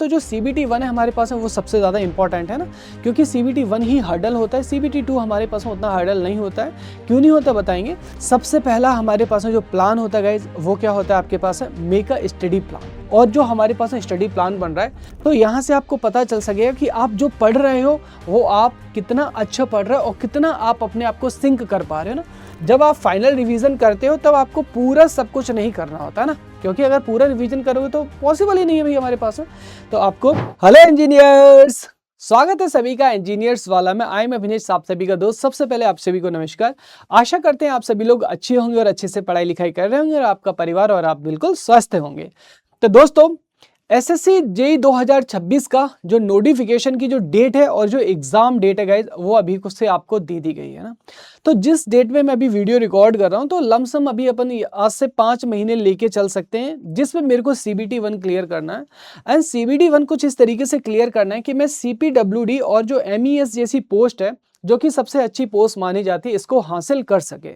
तो जो CBT 1 है हमारे पास है वो सबसे ज़्यादा इंपॉर्टेंट है ना, क्योंकि CBT 1 ही हर्डल होता है, CBT 2 हमारे पास में उतना हर्डल नहीं होता है। क्यों नहीं होता बताएंगे। सबसे पहला हमारे पास में जो प्लान होता है गाइज वो क्या होता है आपके पास है, मेक अ स्टडी प्लान। और जो हमारे पास स्टडी प्लान बन रहा है तो यहाँ से आपको पता चल सकेगा कि आप जो पढ़ रहे हो वो आप कितना अच्छा पढ़ रहे हो और कितना आप अपने आप को सिंक कर पा रहे हो ना। जब आप फाइनल रिवीजन करते हो तब आपको पूरा सब कुछ नहीं करना होता है ना, क्योंकि अगर पूरा रिवीजन करोगे तो पॉसिबल ही नहीं है भाई हमारे पास में। तो आपको हेलो इंजीनियर्स, स्वागत है सभी का इंजीनियर्स वाला में। आई एम अभिनेश, आप सभी का दोस्त। सबसे पहले आप सभी को नमस्कार। आशा करते हैं आप सभी लोग अच्छे होंगे और अच्छे से पढ़ाई लिखाई कर रहे होंगे और आपका परिवार और आप बिल्कुल स्वस्थ होंगे। तो दोस्तों एसएससी जेईई 2026 का जो नोटिफिकेशन की जो डेट है और जो एग्जाम डेट है गाइज वो अभी कुछ से आपको दे दी गई है ना। तो जिस डेट में मैं अभी वीडियो रिकॉर्ड कर रहा हूं तो लमसम अभी अपन आज से 5 महीने लेके चल सकते हैं, जिसमें मेरे को CBT 1 क्लियर करना है। एंड CBT 1 कुछ इस तरीके से क्लियर करना है कि मैं CPWD और जो MES जैसी पोस्ट है जो कि सबसे अच्छी पोस्ट मानी जाती है इसको हासिल कर सके।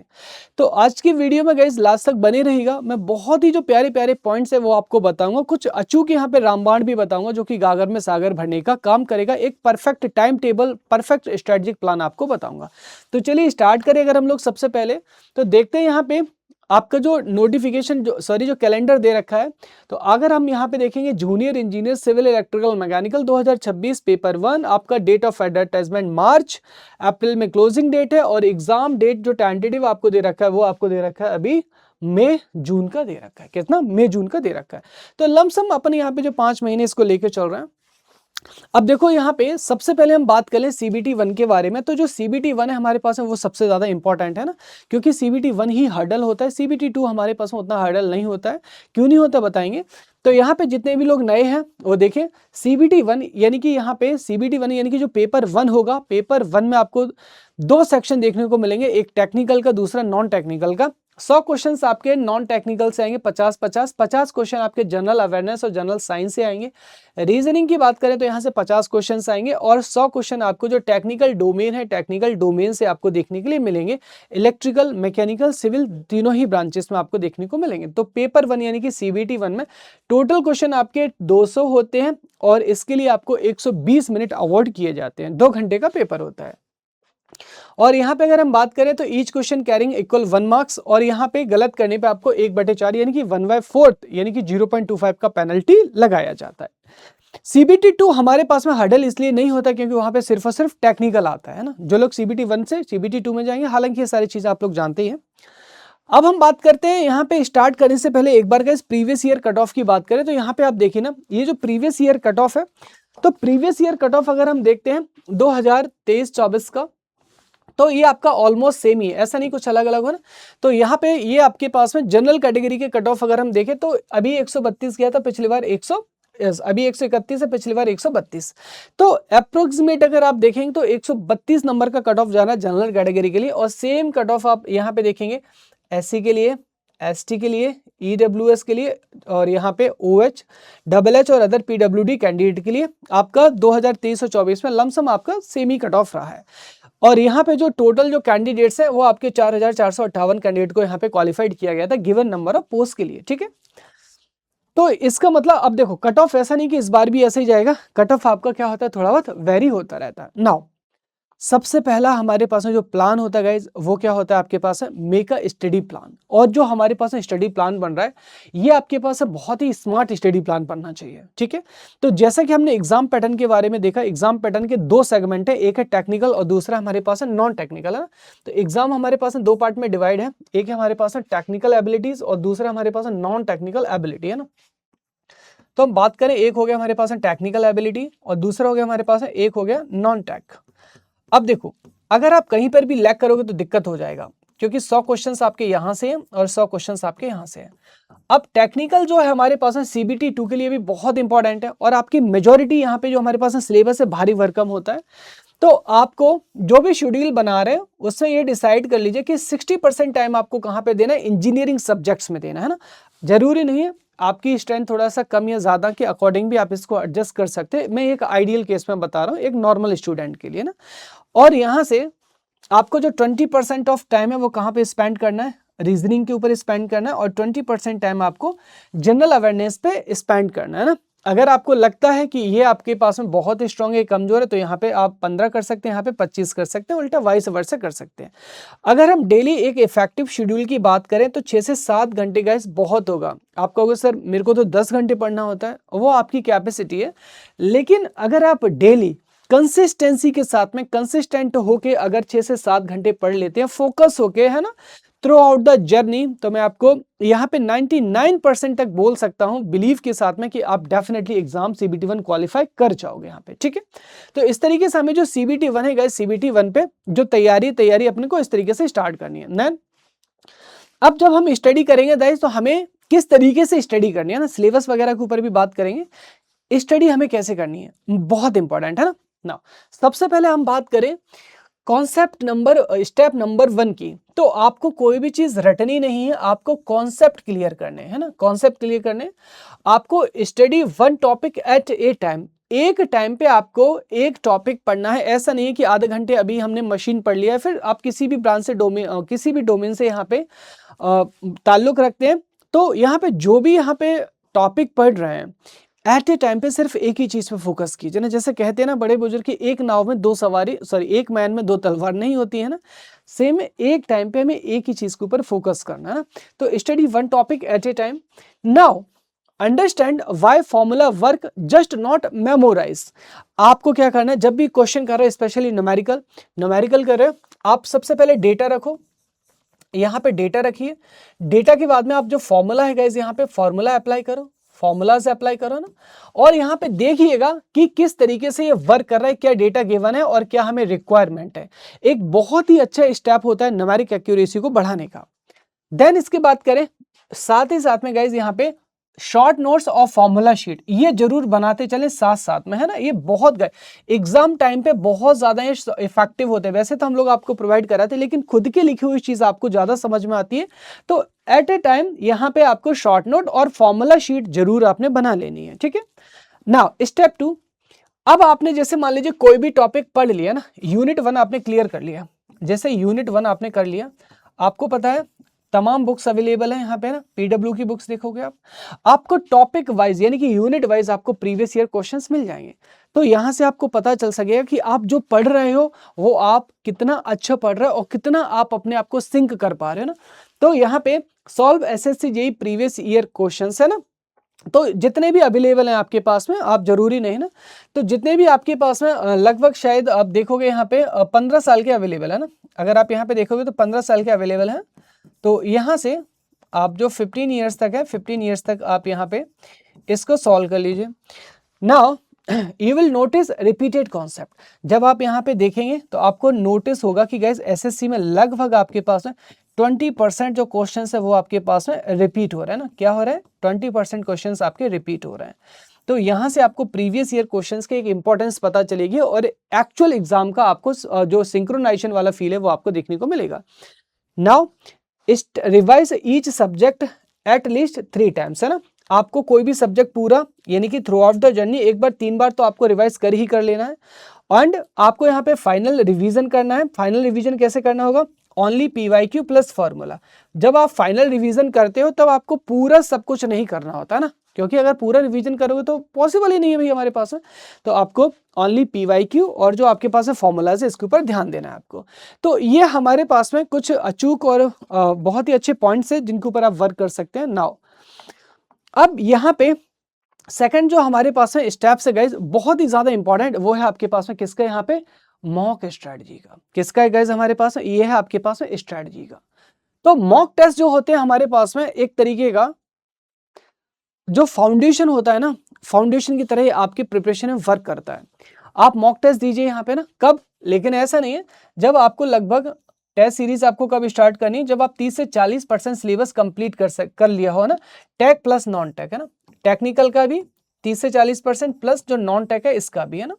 तो आज की वीडियो में गाइस लास्ट तक बने रहिएगा। मैं बहुत ही जो प्यारे प्यारे पॉइंट्स है वो आपको बताऊंगा, कुछ अचूक यहाँ पे रामबाण भी बताऊंगा जो कि गागर में सागर भरने का काम करेगा। एक perfect time table, perfect strategic plan आपको बताऊंगा। तो चलिए स्टार्ट करें। अगर हम लोग सबसे पहले तो देखते हैं यहाँ पे आपका जो नोटिफिकेशन जो कैलेंडर दे रखा है। तो अगर हम यहाँ पे देखेंगे junior engineer civil electrical mechanical 2026 paper 1, आपका date of advertisement March, April में क्लोजिंग डेट है और एग्जाम डेट जो टेंटेटिव आपको दे रखा है वो आपको दे रखा है अभी मई जून का दे रखा है। कितना? मई जून का दे रखा है। तो लमसम अपन यहाँ पे जो 5 महीने इसको लेके चल रहे हैं। अब देखो यहाँ पे सबसे पहले हम बात करें CBT 1 के बारे में। तो जो CBT 1 है हमारे पास है वो सबसे ज्यादा इंपॉर्टेंट है ना, क्योंकि CBT 1 ही हर्डल होता है, CBT 2 हमारे पास में उतना हर्डल नहीं होता है। क्यों नहीं होता बताएंगे। तो यहाँ पे जितने भी लोग नए हैं वो देखें CBT 1 यानी कि यहाँ पे CBT 1 यानी कि जो पेपर 1 होगा, पेपर 1 में आपको 2 सेक्शन देखने को मिलेंगे, एक टेक्निकल का दूसरा नॉन टेक्निकल का। 100 क्वेश्चंस आपके नॉन टेक्निकल से आएंगे, 50 क्वेश्चन आपके जनरल अवेयरनेस और जनरल साइंस से आएंगे। रीजनिंग की बात करें तो यहाँ से 50 क्वेश्चन आएंगे और 100 क्वेश्चन आपको जो टेक्निकल डोमेन है, टेक्निकल डोमेन से आपको देखने के लिए मिलेंगे। इलेक्ट्रिकल, मैकेनिकल, सिविल तीनों ही ब्रांचेस में आपको देखने को मिलेंगे। तो पेपर 1 यानी कि CBT 1 में टोटल क्वेश्चन आपके 200 होते हैं और इसके लिए आपको 120 मिनट अवॉर्ड किए जाते हैं। 2 घंटे का पेपर होता है। और यहाँ पे अगर हम बात करें तो each question carrying equal 1 marks और यहाँ पे गलत करने पे आपको 1/4 यानी कि 1/4 यानी कि 0.25 का पेनल्टी लगाया जाता है। CBT 2 हमारे पास में हर्डल इसलिए नहीं होता क्योंकि वहां पे सिर्फ और सिर्फ टेक्निकल आता है ना। जो लोग CBT 1 से CBT 2 में जाएंगे, हालांकि ये सारी चीजें आप लोग जानते ही हैं। अब हम बात करते हैं यहाँ पे स्टार्ट करने से पहले एक बार guys previous year cut off की बात करें तो यहाँ पे आप देखिए ना, ये जो प्रीवियस ईयर कट ऑफ है, तो प्रीवियस ईयर कट ऑफ अगर हम देखते हैं 2023-24 का, तो ये आपका ऑलमोस्ट सेम ही है, ऐसा नहीं कुछ अलग अलग हो ना। तो यहाँ पे ये आपके पास में जनरल कैटेगरी के कट ऑफ अगर हम देखें तो अभी 132 गया था, पिछली बार 100, अभी 131 है, पिछली बार 132। तो अप्रोक्सीमेट अगर आप देखेंगे तो 132 नंबर का कट ऑफ जाना जनरल कैटेगरी के लिए। और सेम कट ऑफ आप यहाँ पे देखेंगे SC के लिए, ST के लिए, EWS के लिए और यहाँ पे OH, HH और अदर PWD कैंडिडेट के लिए आपका 2023 और 24 में लमसम आपका सेम ही कट ऑफ रहा है। और यहाँ पे जो टोटल जो कैंडिडेट्स है वो आपके 4458 कैंडिडेट को यहाँ पे क्वालिफाइड किया गया था गिवन नंबर ऑफ पोस्ट के लिए। ठीक है, तो इसका मतलब अब देखो कट ऑफ ऐसा नहीं कि इस बार भी ऐसे ही जाएगा, कट ऑफ आपका क्या होता है थोड़ा बहुत वेरी होता रहता है। नाउ सबसे पहला हमारे पास में जो प्लान होता है गाइज वो क्या होता है आपके पास है, मेक अ स्टडी प्लान। और जो हमारे पास में स्टडी प्लान बन रहा है ये आपके पास है बहुत ही स्मार्ट स्टडी प्लान बनना चाहिए। ठीक है, तो जैसा कि हमने एग्जाम पैटर्न के बारे में देखा, एग्जाम पैटर्न के 2 सेगमेंट है, एक है टेक्निकल और दूसरा हमारे पास है नॉन टेक्निकल है। तो एग्जाम हमारे पास 2 पार्ट में डिवाइड है, एक है हमारे पास टेक्निकल एबिलिटीज और दूसरा हमारे पास नॉन टेक्निकल एबिलिटी है ना। तो हम बात करें, एक हो गया हमारे पास टेक्निकल एबिलिटी और दूसरा हो गया हमारे पास एक हो गया नॉन टेक। अब देखो अगर आप कहीं पर भी लैग करोगे तो दिक्कत हो जाएगा, क्योंकि 100 क्वेश्चंस आपके यहां से हैं और 100 क्वेश्चंस आपके यहां से हैं। अब टेक्निकल जो है हमारे पास CBT 2 के लिए भी बहुत इंपॉर्टेंट है और आपकी मेजॉरिटी यहाँ पे जो हमारे पास सिलेबस है भारी भरकम होता है। तो आपको जो भी शेड्यूल बना रहे हैं उसमें ये डिसाइड कर लीजिए कि 60% टाइम आपको कहाँ पे देना है, इंजीनियरिंग सब्जेक्ट्स में देना है ना। जरूरी नहीं है, आपकी स्ट्रेंथ थोड़ा सा कम या ज्यादा के अकॉर्डिंग भी आप इसको एडजस्ट कर सकते हैं। मैं एक आइडियल केस में बता रहा हूँ, एक नॉर्मल स्टूडेंट के लिए ना। और यहाँ से आपको जो 20% ऑफ टाइम है वो कहाँ पे स्पेंड करना है, रीजनिंग के ऊपर स्पेंड करना है और 20% टाइम आपको जनरल अवेयरनेस पे स्पेंड करना है ना। अगर आपको लगता है कि ये आपके पास में बहुत स्ट्रांग है, कमजोर है, तो यहाँ पे आप 15 कर सकते हैं, यहाँ पे 25 कर सकते हैं, उल्टा वाइस वर्सा कर सकते हैं। अगर हम डेली एक इफेक्टिव शेड्यूल की बात करें तो 6 से 7 घंटे गाइस बहुत होगा। आप कहोगे सर मेरे को तो 10 घंटे पढ़ना होता है, वो आपकी कैपेसिटी है। लेकिन अगर आप डेली कंसिस्टेंसी के साथ में कंसिस्टेंट होके अगर 6 से 7 घंटे पढ़ लेते हैं फोकस होके, है ना, थ्रू आउट द जर्नी, तो मैं आपको यहाँ पे 99% तक बोल सकता हूँ बिलीव के साथ में कि आप डेफिनेटली एग्जाम CBT 1 क्वालिफाई कर जाओगे यहाँ पे, ठीक है। तो इस तरीके से हमें जो CBT 1 है गाइस, CBT 1 पे जो तैयारी अपने को इस तरीके से स्टार्ट करनी है। देन अब जब हम स्टडी करेंगे गाइस तो हमें किस तरीके से स्टडी करनी है ना, सिलेबस वगैरह के ऊपर भी बात करेंगे। स्टडी हमें कैसे करनी है बहुत इंपॉर्टेंट है ना। सबसे पहले हम बात करें स्टेप नंबर 1 की, तो आपको कोई भी चीज रटनी नहीं है, आपको कॉन्सेप्ट क्लियर करने है ना, कॉन्सेप्ट क्लियर करने। आपको study 1 topic at a time, एक टाइम पे आपको एक टॉपिक पढ़ना है। ऐसा नहीं है कि आधे घंटे अभी हमने मशीन पढ़ लिया है, फिर आप किसी भी ब्रांच से किसी भी डोमेन से यहाँ पे ताल्लुक रखते हैं, तो यहाँ पे जो भी यहाँ पे टॉपिक पढ़ रहे हैं एट ए टाइम पे सिर्फ एक ही चीज पे फोकस कीजिए ना। जैसे कहते हैं ना बड़े बुजुर्ग की, एक नाव में दो सवारी, एक मैन में दो तलवार नहीं होती है ना। सेम एक टाइम पे हमें एक ही चीज के ऊपर फोकस करना है ना। तो study 1 topic at a time. Now understand why formula work, just not memorize. आपको क्या करना है, जब भी क्वेश्चन कर रहे हैं, स्पेशली न्यूमेरिकल कर रहे हो, आप सबसे पहले डेटा रखो, यहाँ पे डेटा रखिए। डेटा के बाद में आप जो फॉर्मूला है गाइस, यहाँ पे फॉर्मूला अप्लाई करो, फॉर्मूला से अप्लाई करो ना। और यहाँ पे देखिएगा कि किस तरीके से ये वर्क कर रहा है, क्या डेटा गिवन है और क्या हमें रिक्वायरमेंट है। एक बहुत ही अच्छा स्टेप होता है न्यूमेरिक एक्यूरेसी को बढ़ाने का। देन इसकी बात करें, साथ ही साथ में गाइस यहाँ पे शॉर्ट नोट्स और फॉर्मूला शीट ये जरूर बनाते चलें साथ साथ में, है ना। ये बहुत एग्जाम टाइम पे बहुत ज्यादा इफेक्टिव होते हैं। वैसे तो हम लोग आपको प्रोवाइड कराते हैं, लेकिन खुद की लिखी हुई चीज आपको ज्यादा समझ में आती है। तो एट ए टाइम यहाँ पे आपको शॉर्ट नोट और फॉर्मूला शीट जरूर आपने बना लेनी है, ठीक है। नाउ स्टेप 2, अब आपने जैसे मान लीजिए कोई भी टॉपिक पढ़ लिया ना, यूनिट 1 आपने क्लियर कर लिया। जैसे यूनिट 1 आपने कर लिया, आपको पता है तमाम बुक्स अवेलेबल है यहाँ पे ना, PW की बुक्स देखोगे आप, आपको टॉपिक वाइज यानी कि यूनिट वाइज आपको प्रीवियस ईयर क्वेश्चंस मिल जाएंगे। तो यहाँ से आपको पता चल सकेगा कि आप जो पढ़ रहे हो वो आप कितना अच्छा पढ़ रहे हो और कितना आप अपने आप को सिंक कर पा रहे हो ना। तो यहाँ पे solve SSC JEE previous year questions है ना, तो जितने भी अवेलेबल हैं आपके पास में, आप जरूरी नहीं ना, तो जितने भी आपके पास में लगभग शायद आप देखोगे यहाँ पे 15 साल के अवेलेबल है ना। अगर आप यहाँ पे देखोगे तो 15 साल के अवेलेबल हैं। तो यहाँ से आप जो 15 ईयर्स तक है, 15 ईयर्स तक आप यहाँ पे इसको सॉल्व कर लीजिए। Now you will notice repeated concept. जब आप यहाँ पे देखेंगे तो आपको नोटिस होगा कि गाइस SSC में लगभग आपके पास में 20% जो क्वेश्चन है वो आपके पास में रिपीट हो रहा है ना। क्या हो रहा है, 20% क्वेश्चन आपके रिपीट हो रहे हैं। तो यहाँ से आपको प्रीवियस ईयर क्वेश्चंस के एक इंपॉर्टेंस पता चलेगी और एक्चुअल एग्जाम का आपको जो सिंक्रोनाइजेशन वाला फील है वो आपको देखने को मिलेगा। Now revise each subject at least 3 times, है ना। आपको कोई भी सब्जेक्ट पूरा यानी कि थ्रू आउट द जर्नी एक बार 3 बार तो आपको रिवाइज कर ही कर लेना है। एंड आपको यहाँ पे फाइनल रिवीजन करना है। फाइनल रिवीजन कैसे करना होगा, ओनली PYQ प्लस फॉर्मूला। जब आप फाइनल रिवीजन करते हो तब आपको पूरा सब कुछ नहीं करना होता है ना, क्योंकि अगर पूरा रिवीजन करोगे तो पॉसिबल ही नहीं है भाई हमारे पास में। तो आपको ओनली PYQ और जो आपके पास है फॉर्मूलाज है इसके ऊपर ध्यान देना है आपको। तो ये हमारे पास में कुछ अचूक और बहुत ही अच्छे पॉइंट्स है जिनके ऊपर आप वर्क कर सकते हैं। नाउ अब यहाँ पे सेकंड जो हमारे पास में स्टेप्स है गाइज बहुत ही ज्यादा इंपॉर्टेंट, वो है आपके पास में किसका, यहाँ पे मॉक स्ट्रेटजी का। किसका है गाइज हमारे पास, ये है आपके पास में स्ट्रेटजी का। तो मॉक टेस्ट जो होते हैं हमारे पास में एक तरीके का जो फाउंडेशन होता है ना, फाउंडेशन की तरह आपकी प्रिपरेशन में वर्क करता है। आप मॉक टेस्ट दीजिए यहाँ पे ना, कब, लेकिन ऐसा नहीं है जब आपको लगभग टेस्ट सीरीज आपको कब स्टार्ट करनी है, जब आप 30 से 40% सिलेबस कंप्लीट कर लिया हो ना, टेक प्लस नॉन टेक, है ना। टेक्निकल का भी 30 से 40% प्लस जो नॉन टेक है इसका भी, है ना।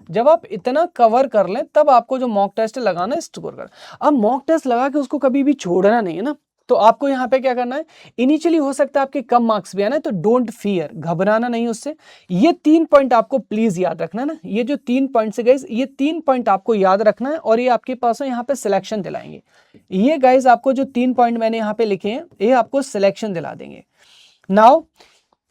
जब आप इतना कवर कर लें तब आपको जो मॉक टेस्ट लगाना है स्कोर कर। अब मॉक टेस्ट लगा के उसको कभी भी छोड़ना नहीं है ना। तो आपको यहाँ पे क्या करना है, इनिशियली हो सकता है आपके कम मार्क्स भी आना है, तो डोंट फियर, घबराना नहीं उससे। ये 3 पॉइंट आपको प्लीज याद रखना है ना। ये जो 3 पॉइंट है गाइज, ये 3 पॉइंट आपको याद रखना है और ये आपके पास यहाँ पे सिलेक्शन दिलाएंगे। ये गाइज आपको जो 3 पॉइंट मैंने यहाँ पे लिखे हैं ये आपको सिलेक्शन दिला देंगे। नाउ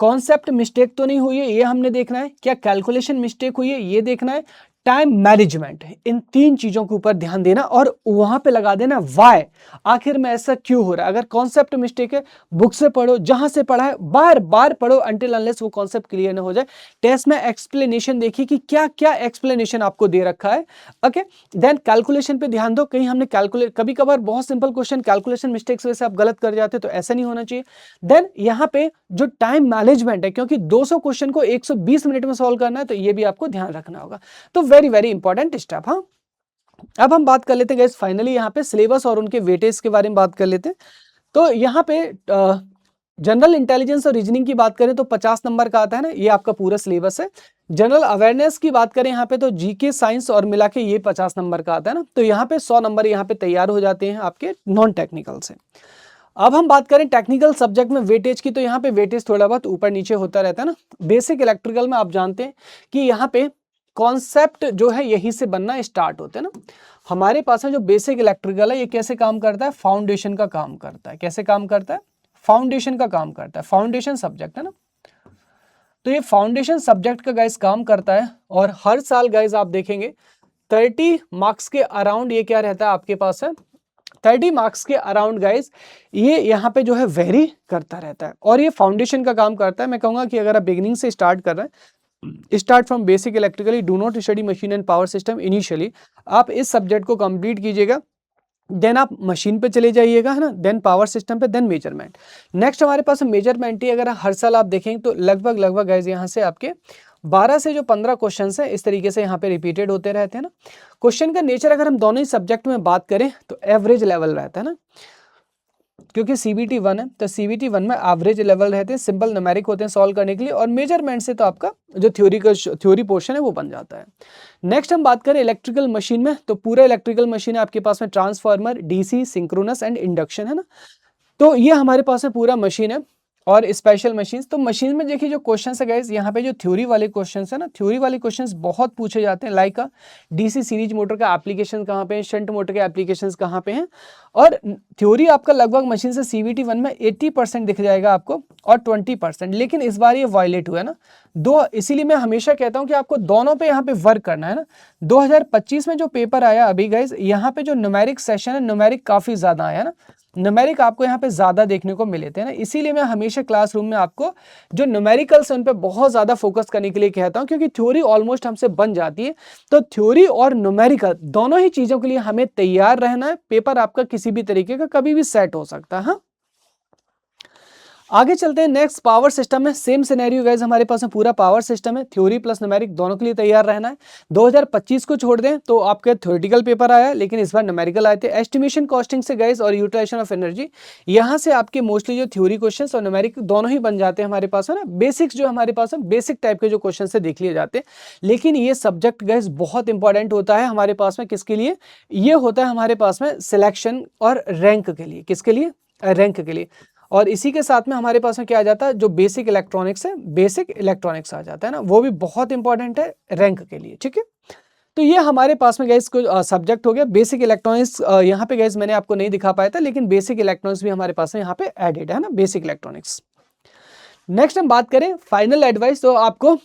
कॉन्सेप्ट मिस्टेक तो नहीं हुई है ये हमने देखना है, क्या कैलकुलेशन मिस्टेक हुई है ये देखना है, टाइम मैनेजमेंट, इन 3 चीजों के ऊपर ध्यान देना और वहां पे लगा देना वाई, आखिर में ऐसा क्यों हो रहा है। अगर कॉन्सेप्ट मिस्टेक है बुक से पढ़ो, जहां से पढ़ा है बार बार पढ़ो अंटिल अनलेस वो कॉन्सेप्ट क्लियर ना हो जाए। टेस्ट में एक्सप्लेनेशन देखिए कि क्या क्या एक्सप्लेनेशन आपको दे रखा है। ओके, देन कैलकुलेशन पे ध्यान दो, कहीं हमने कैलकुलेट, कभी कभार बहुत सिंपल क्वेश्चन कैलकुलेशन मिस्टेक्स वजह से आप गलत कर जाते, तो ऐसा नहीं होना चाहिए। देन यहाँ पे जो टाइम मैनेजमेंट है, क्योंकि 200 क्वेश्चन को 120 मिनट में सॉल्व करना है, तो ये भी आपको ध्यान रखना होगा। तो वेरी वेरी इंपॉर्टेंट स्टेप। हाँ, अब हम बात कर लेते हैं गाइस फाइनली यहाँ पे सिलेबस और उनके वेटेज के बारे में बात कर लेते हैं। तो यहाँ पे जनरल इंटेलिजेंस और रीजनिंग की बात करें तो 50 नंबर का आता है ना, ये आपका पूरा सिलेबस है। जनरल अवेयरनेस की बात करें यहाँ पे तो जीके साइंस और मिला के ये 50 नंबर का आता है ना, तो यहाँ पे 100 नंबर यहाँ पे तैयार हो जाते हैं आपके नॉन टेक्निकल से। अब हम बात करें टेक्निकल सब्जेक्ट में वेटेज की, तो यहाँ पे वेटेज थोड़ा बहुत ऊपर नीचे होता रहता है ना। बेसिक इलेक्ट्रिकल में आप जानते हैं कि यहाँ पे कॉन्सेप्ट जो है यहीं से बनना स्टार्ट होते हैं ना। हमारे पास है जो बेसिक इलेक्ट्रिकल है, ये कैसे काम करता है, फाउंडेशन का काम करता है। कैसे काम करता है, फाउंडेशन का काम करता है, फाउंडेशन सब्जेक्ट है ना। तो ये फाउंडेशन सब्जेक्ट का गाइस काम करता है, और हर साल गाइस आप देखेंगे 30 मार्क्स के अराउंड ये क्या रहता है आपके पास है, 30 मार्क्स के अराउंड गाइस ये यहाँ पे जो है वेरी करता रहता है, और ये फाउंडेशन का काम करता है। मैं कहूँगा कि अगर आप बिगिनिंग से स्टार्ट कर रहे हैं, start from basic electrically, do not study machine and power system initially, आप इस सब्जेक्ट को कंप्लीट कीजिएगा, देन आप मशीन पे चले जाइएगा है ना, देन पावर सिस्टम पे, देन मेजरमेंट। नेक्स्ट हमारे पास मेजरमेंट ही अगर हर साल आप देखेंगे तो लगभग गाइस यहाँ से आपके 12 से जो 15 क्वेश्चन है इस तरीके से यहाँ पे रिपीटेड होते रहते हैं ना। क्वेश्चन का नेचर अगर हम दोनों ही सब्जेक्ट में बात करें तो एवरेज लेवल रहता है ना, क्योंकि CBT 1 है तो CBT 1 में एवरेज लेवल रहते हैं, सिंपल न्यूमेरिक होते हैं सॉल्व करने के लिए, और मेजरमेंट से तो आपका जो थ्योरी पोर्शन है वो बन जाता है। नेक्स्ट हम बात करें इलेक्ट्रिकल मशीन में, तो पूरा इलेक्ट्रिकल मशीन है आपके पास में, transformer, DC, synchronous and induction है ना। तो ये हमारे पास में पूरा मशीन है, और स्पेशल मशीन्स। तो मशीन में देखिए जो क्वेश्चन है गाइस, यहाँ पे जो थ्योरी वाले क्वेश्चन है ना, थ्योरी वाले क्वेश्चन बहुत पूछे जाते हैं, लाइक DC सीरीज मोटर का एप्लीकेशन कहाँ पे है, शंट मोटर के एप्लीकेशंस कहाँ पे हैं, और थ्योरी आपका लगभग मशीन से CBT 1 में 80% दिख जाएगा आपको, और 20%, लेकिन इस बार ये वायलेट हुआ है ना दो, इसीलिए मैं हमेशा कहता हूँ कि आपको दोनों पे यहाँ पे वर्क करना है ना। 2025 में जो पेपर आया अभी गाइस, यहाँ पे जो न्यूमेरिक सेशन है, न्यूमेरिक काफी ज्यादा आया ना, न्यूमेरिक आपको यहाँ पे ज्यादा देखने को मिले थे ना, इसीलिए मैं हमेशा क्लासरूम में आपको जो न्यूमेरिकल्स उन पे बहुत ज्यादा फोकस करने के लिए कहता हूँ, क्योंकि थ्योरी ऑलमोस्ट हमसे बन जाती है। तो थ्योरी और न्यूमेरिकल दोनों ही चीजों के लिए हमें तैयार रहना है, पेपर आपका किसी भी तरीके का कभी भी सेट हो सकता है। हाँ, आगे चलते हैं नेक्स्ट पावर सिस्टम में, सेम सिनेरियो गाइस हमारे पास में पूरा पावर सिस्टम है, थ्योरी प्लस न्यूमेरिक दोनों के लिए तैयार रहना है। 2025 को छोड़ दें तो आपके थ्योरेटिकल पेपर आया, लेकिन इस बार न्यूमेरिकल आए थे। एस्टिमेशन कॉस्टिंग से गाइस और यूटिलाइजेशन ऑफ एनर्जी, यहाँ से आपके मोस्टली जो थ्योरी क्वेश्चन और न्यूमेरिक दोनों ही बन जाते हैं हमारे पास है ना। बेसिक्स जो हमारे पास है, बेसिक टाइप के जो क्वेश्चन से देख लिए जाते हैं, लेकिन ये सब्जेक्ट गाइस बहुत इंपॉर्टेंट होता है हमारे पास में, किसके लिए ये होता है हमारे पास में, सिलेक्शन और रैंक के लिए। किसके लिए, रैंक के लिए। और इसी के साथ में हमारे पास में क्या आ जाता है, जो बेसिक इलेक्ट्रॉनिक्स है, बेसिक इलेक्ट्रॉनिक्स आ जाता है ना, वो भी बहुत इंपॉर्टेंट है रैंक के लिए। ठीक है, तो ये हमारे पास में गाइस कुछ सब्जेक्ट हो गया। बेसिक इलेक्ट्रॉनिक्स यहाँ पे गाइस मैंने आपको नहीं दिखा पाया था, लेकिन बेसिक इलेक्ट्रॉनिक्स भी हमारे पास में यहाँ पे एडेड है ना, बेसिक इलेक्ट्रॉनिक्स। नेक्स्ट हम बात करें फाइनल एडवाइस, तो आपको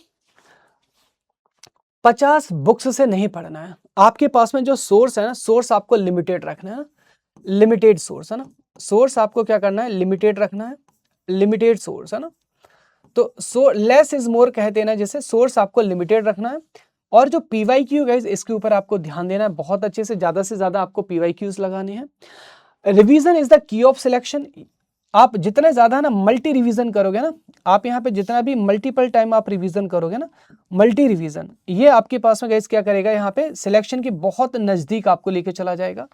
50 बुक्स से नहीं पढ़ना है। आपके पास में जो सोर्स है ना, सोर्स आपको लिमिटेड रखना है, लिमिटेड सोर्स है ना, सोर्स आपको क्या करना है, लिमिटेड रखना है, लिमिटेड सोर्स है ना। तो लेस इज मोर कहते हैं ना, जैसे सोर्स आपको लिमिटेड रखना है। और जो PYQ गाइस, इसके ऊपर आपको ध्यान देना है बहुत अच्छे से ज्यादा आपको PYQs लगाने हैं। Revision is the key of selection. आप जितना ज्यादा ना मल्टी रिवीजन करोगे ना, आप यहाँ पे जितना भी मल्टीपल टाइम आप रिवीजन करोगे ना, मल्टी रिवीजन, ये आपके पास में गाइस क्या करेगा, यहाँ पे सिलेक्शन की बहुत नजदीक आपको लेके चला जाएगा।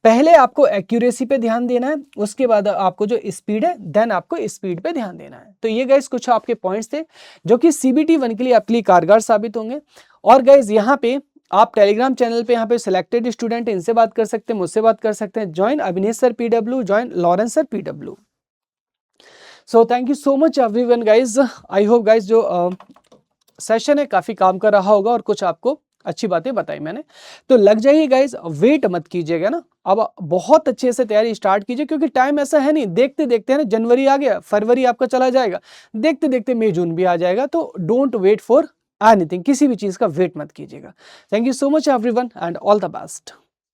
पहले आपको एक्यूरेसी पे ध्यान देना है, उसके बाद आपको जो स्पीड है, देन आपको स्पीड पे ध्यान देना है। तो ये गाइस कुछ आपके पॉइंट्स थे जो कि CBT 1 के लिए आपके लिए कारगर साबित होंगे। और गाइस यहाँ पे आप टेलीग्राम चैनल पे यहाँ पे सिलेक्टेड स्टूडेंट, इनसे बात कर सकते हैं, मुझसे बात कर सकते हैं। Join Avinesh sir PW, join Lawrence sir PW। So thank you so much everyone guys. I hope guys जो सेशन है काफी काम कर रहा होगा और कुछ आपको अच्छी बातें बताई मैंने। तो लग जाइए गाइज, वेट मत कीजिएगा ना, अब बहुत अच्छे से तैयारी स्टार्ट कीजिए, क्योंकि टाइम ऐसा है नहीं, देखते देखते है ना, जनवरी आ गया, फरवरी आपका चला जाएगा, देखते देखते मई जून भी आ जाएगा। तो डोंट वेट फॉर एनीथिंग, किसी भी चीज का वेट मत कीजिएगा। Thank you so much everyone and all the best.